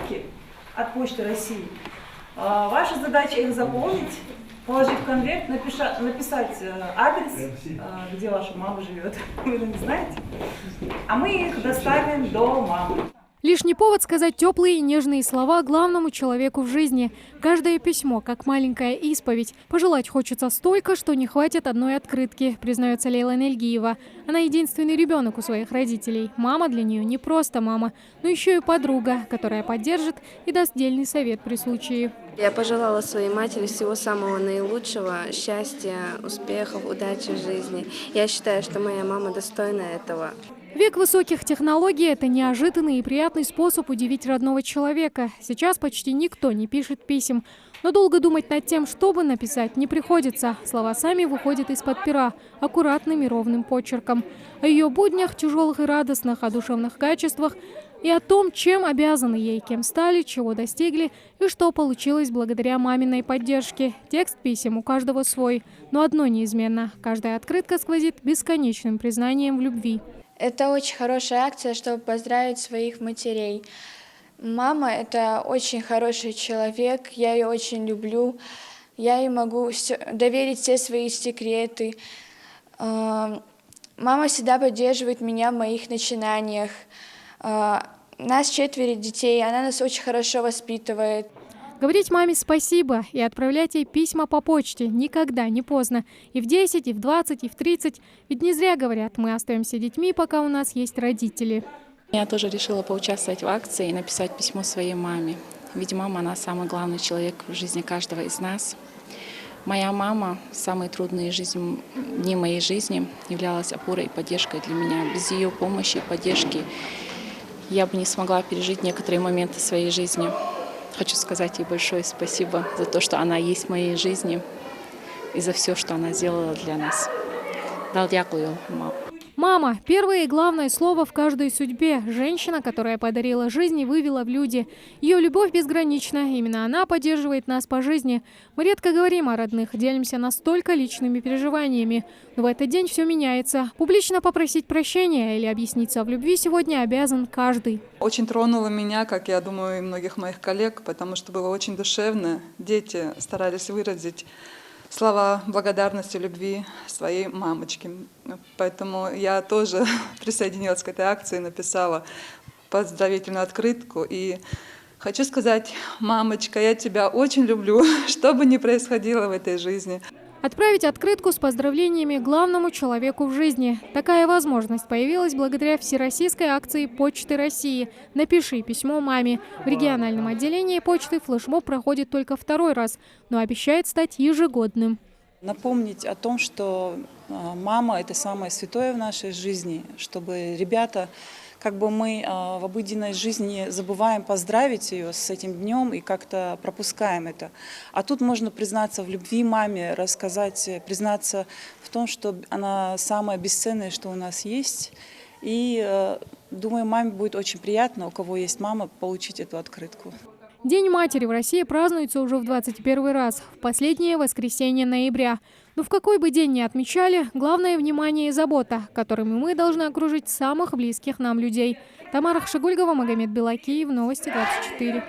открытки от Почты России. Ваша задача их заполнить, положить в конверт, написать адрес, где ваша мама живет, вы не знаете, а мы их доставим до мамы. Лишний повод сказать теплые и нежные слова главному человеку в жизни. Каждое письмо, как маленькая исповедь. Пожелать хочется столько, что не хватит одной открытки, признается Лейла Нельгиева. Она единственный ребенок у своих родителей. Мама для нее не просто мама, но еще и подруга, которая поддержит и даст дельный совет при случае. Я пожелала своей матери всего самого наилучшего, счастья, успехов, удачи в жизни. Я считаю, что моя мама достойна этого. Век высоких технологий – это неожиданный и приятный способ удивить родного человека. Сейчас почти никто не пишет писем. Но долго думать над тем, чтобы написать, не приходится. Слова сами выходят из-под пера, аккуратным и ровным почерком. О ее буднях, тяжелых и радостных, о душевных качествах и о том, чем обязаны ей, кем стали, чего достигли и что получилось благодаря маминой поддержке. Текст писем у каждого свой. Но одно неизменно – каждая открытка сквозит бесконечным признанием в любви. Это очень хорошая акция, чтобы поздравить своих матерей. Мама – это очень хороший человек, я ее очень люблю. Я ей могу доверить все свои секреты. Мама всегда поддерживает меня в моих начинаниях. Нас 4 детей, она нас очень хорошо воспитывает. Говорить маме спасибо и отправлять ей письма по почте никогда не поздно. И в 10, и в 20, и в 30. Ведь не зря говорят, мы остаемся детьми, пока у нас есть родители. Я тоже решила поучаствовать в акции и написать письмо своей маме. Ведь мама, она самый главный человек в жизни каждого из нас. Моя мама в самые трудные дни моей жизни являлась опорой и поддержкой для меня. Без ее помощи и поддержки я бы не смогла пережить некоторые моменты своей жизни. Хочу сказать ей большое спасибо за то, что она есть в моей жизни и за все, что она сделала для нас. Дякую, мама. Мама – первое и главное слово в каждой судьбе. Женщина, которая подарила жизнь и вывела в люди. Ее любовь безгранична. Именно она поддерживает нас по жизни. Мы редко говорим о родных, делимся настолько личными переживаниями. Но в этот день все меняется. Публично попросить прощения или объясниться в любви сегодня обязан каждый. Очень тронуло меня, как я думаю, и многих моих коллег, потому что было очень душевно. Дети старались выразить слова благодарности, любви своей мамочке. Поэтому я тоже присоединилась к этой акции, написала поздравительную открытку. И хочу сказать, мамочка, я тебя очень люблю, что бы ни происходило в этой жизни. Отправить открытку с поздравлениями главному человеку в жизни. Такая возможность появилась благодаря всероссийской акции Почты России «Напиши письмо маме». В региональном отделении почты флешмоб проходит только 2-й раз, но обещает стать ежегодным. Напомнить о том, что мама – это самое святое в нашей жизни, чтобы ребята, как бы мы в обыденной жизни забываем поздравить ее с этим днем и как-то пропускаем это. А тут можно признаться в любви маме, рассказать, признаться в том, что она самое бесценное, что у нас есть. И думаю, маме будет очень приятно, у кого есть мама, получить эту открытку. День матери в России празднуется уже в 21-й раз, в последнее воскресенье ноября. Но в какой бы день ни отмечали, главное – внимание и забота, которыми мы должны окружить самых близких нам людей. Тамара Хшигульгова, Магомед Белакиев, Новости 24.